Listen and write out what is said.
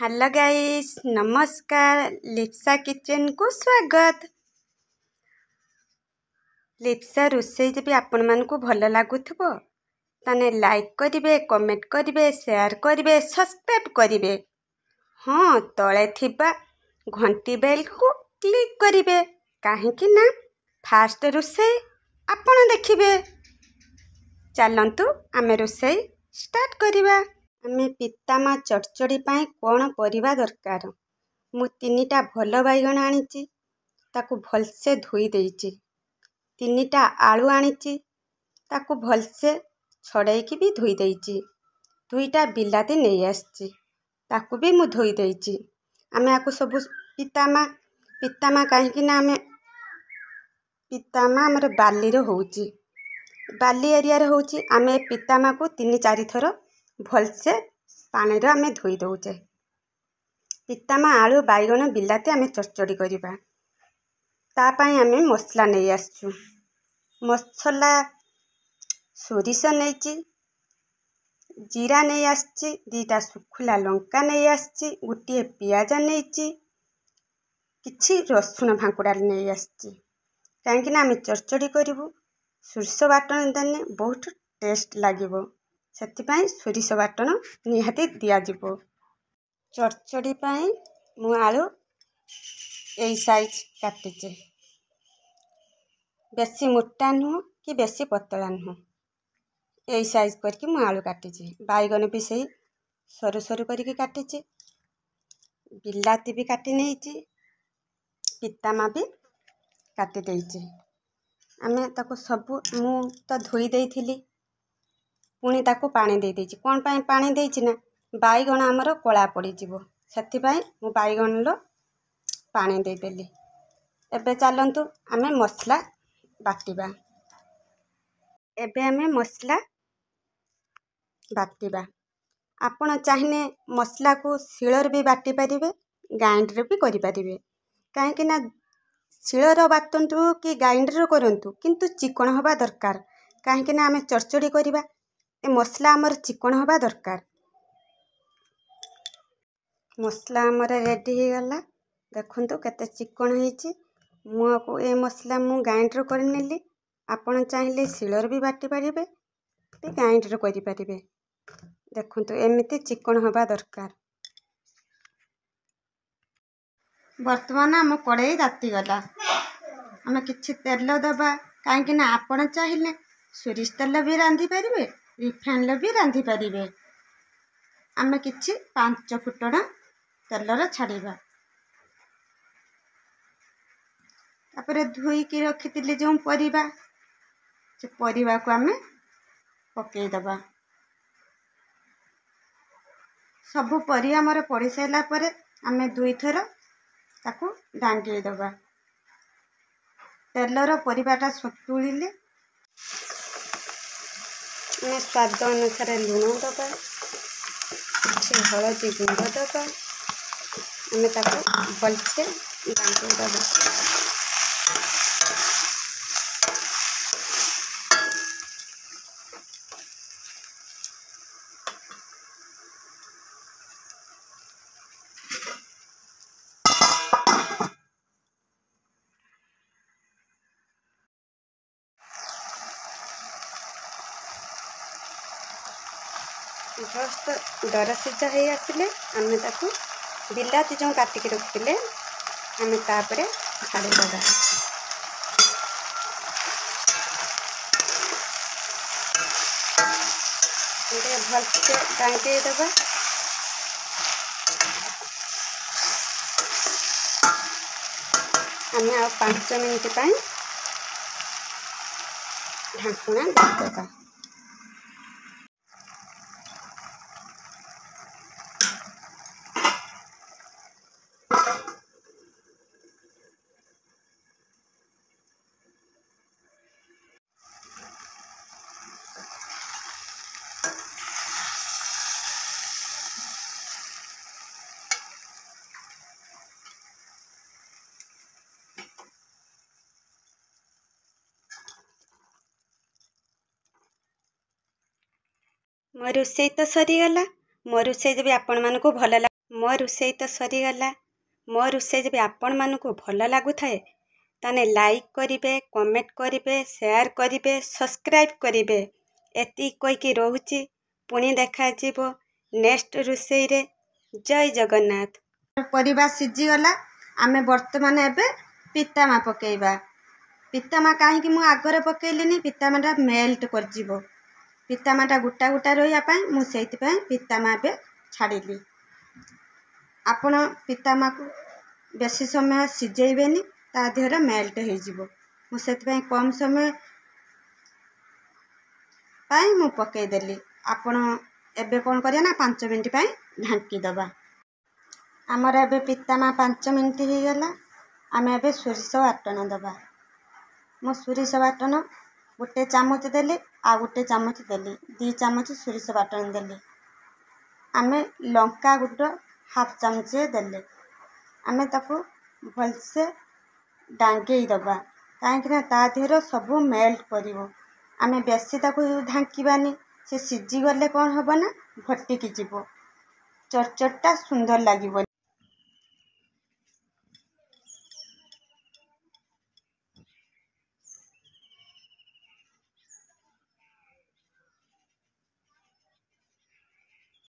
Hello guys, नमस्कार। Lipsa kitchen को स्वागत। लिप्सा रोषेई जब आपण मानकु भल लागुथबो ताने लाइक करिवे, कमेंट करिवे, शेयर करिवे, सब्सक्राइब करिवे। हाँ, तळे थिबा घंटी बेल को क्लिक करिवे काहेकि ना फास्ट रोषेई आपण देखिबे। चलंतु आमे रोषेई स्टार्ट करिवा। आमे पितामा चड़चड़ी पाई कौन परिबा दरकार। मु 3टा भल बैगण आनिची, ताकू भलसे धोई देइची। 3टा आलू आनिची, ताकू भलसे छड़ेकी भी धोई देइची। 2टा बिलाती नहीं आसची, ताकू भी मु धोई देइची। आमे आकू सब पितामा काहेकि ना आमे पितामा हमर बाली रो होउची, बाली एरिया रे होउची। आमे पितामा को 3-4 थर भलसे पानी रो आमे धोई दउचे। पितामा आलू बैगण बिलाती आमे चड़चड़ी करिबा। ता पाई आमे मसला नहीं आसछु। मसला सोरिष नहींची, जीरा नहीं आसची, 2टा सुखुला लंका नहीं आसची, गोटे पियाज नहींची, किछि रसुण भांकुड़ा नहीं आसची। काहेकि ना आमे चड़चड़ी करिवु, सोरिष बाटन देने बहुत टेस्ट लागिवो। सेतिपाई सोरिष बाटन निहाती दिया जिवो। चड़चड़ी पाई मु आलू एई साइज काटिचे, बेसी मोटा नुह कि बेसी पतला नुह, एई साइज करके मु आलू काटिचे। बैगन भी सही सरू सरू करके काटिचे, बिलाती भी काटी नहींची, पितामा भी काटी देइचे। आमे ताको सबु मु तो धोई देइथिली, पुणी ताको पानी दे देइची। कोन पाई पानी देइची ना बैगण हमर कला पड़ी जिवो, सेति पाई मु बैगण लो पानी दे देली। एबे चलंतु आमे मसला बाटिबा। एबे आमे मसला बाटिबा। आपण चाहिने मसला को शिलर भी बाटी परिबे, ग्राइंडर भी करि परिबे। काहेकि ना शिलर बाटंतु कि ग्राइंडर करंतु, किंतु चिकन हबा दरकार। काहेकि ना आमे चड़चड़ी करिबा, ए मसला हमर चिकन हबा दरकार। मसला हमर रेडी हो गला। देखंतु केते चिकन हेची। मु को ए मसला मु ग्राइंडर कर नेली। आपण चाहिए शिलर भी बाटी परिबे, भी ग्राइंडर करि परिबे। देखंतु एमिति चिकन हबा दरकार। वर्तमान हम कड़ाई ताती गला, आमे किछि तेल दबा। काहेकि ना आपण चाहिए सोरिष तेल भी रांधि परिबे, रिफाइन भी रांधि परिबे। आमे किछि 5 फुटण तेलर छाड़िबा। तापरे धोई की रखितिले जो परिबा, से परिबा को आमे पकेई दबा। सबु परिया हमर पड़ी साइला परे आमे 2 थर ताकू डांगी दबा। तेलर परिबाटा सतुलिले आमे स्वाद अनुसार लुण दबा, किछि हळदी गुंड दबा। आमे ताकू भलसे डांगी दबा। जस्ट दर सिझा हो आसिले आमे ताकू बिलाती जो काटिकी रखिले आमे तापरे छाड़ी दबा। भलसे डांगी दबा। आमे आ 5 मिनिट पाई ढांकुणा देदबा। मो रोषेई तो सरीगला। मो रोषेई जब आपण मानकु भल ମୋ ରୋଷେଇ ତ ସରିଗଲା। ମୋ ରୋଷେଇ ଯଦି ଆପଣମାନଙ୍କୁ ଭଲ ଲାଗୁଥାଏ ତାହେଲେ ଲାଇକ୍ କରିବେ, କମେଣ୍ଟ କରିବେ, ସେୟାର କରିବେ, ସବସ୍କ୍ରାଇବ୍ କରିବେ। ଏତିକି କହିକି ରହୁଛି। ପୁଣି ଦେଖାଯିବ ନେକ୍ସଟ ରୋଷେଇରେ। ଜୟ ଜଗନ୍ନାଥ। ପରିବା ସିଝିଗଲା। ଆମେ ବର୍ତ୍ତମାନ ଏବେ ପିତାମା ପକେଇବା। ପିତାମା କାହିଁକି ମୁଁ ଆଗରେ ପକେଇଲିନି, ପିତାମାଟା ମେଲ୍ଟ କରିଯିବ। ପିତାମାଟା ଗୋଟା ଗୋଟା ରହିବା ପାଇଁ ମୁଁ ସେଇଥିପାଇଁ ପିତାମା ଏବେ ଛାଡ଼ିଲି। ଆପଣ ପିତାମାକୁ ବେଶୀ ସମୟ ସିଝେଇବେନି, ତା ଦେହରେ ମେଲ୍ଟ ହେଇଯିବ। ମୁଁ ସେଥିପାଇଁ କମ୍ ସମୟ ପାଇଁ ମୁଁ ପକେଇଦେଲି। ଆପଣ ଏବେ କ'ଣ କରିବା ନା 5 ମିନିଟ୍ ପାଇଁ ଢାଙ୍କି ଦେବା। ଆମର ଏବେ ପିତାମା 5 ମିନିଟ୍ ହେଇଗଲା। ଆମେ ଏବେ ସୋରିଷ ବାଟଣ ଦେବା। ମୁଁ ସୋରିଷ ବାଟଣ 1 ଚାମଚ ଦେଲି, ଆଉ 1 ଚାମଚ ଦେଲି, 2 ଚାମଚ ସୋରିଷ ବାଟଣ ଦେଲି। ଆମେ ଲଙ୍କା ଗୁଣ୍ଡ 1/2 ଚାମଚ ଦେଲେ। ଆମେ ତାକୁ ଭଲସେ ଡାଙ୍ଗେଇ ଦେବା, କାହିଁକିନା ତା ଦେହରେ ସବୁ ମେଲ୍ଟ କରିବ। ଆମେ ବେଶୀ ତାକୁ ଢାଙ୍କିବାନି, ସେ ସିଝିଗଲେ କ'ଣ ହେବ ନା ଘଟିକି ଯିବ, ଚଟଚଟଟା ସୁନ୍ଦର ଲାଗିବ।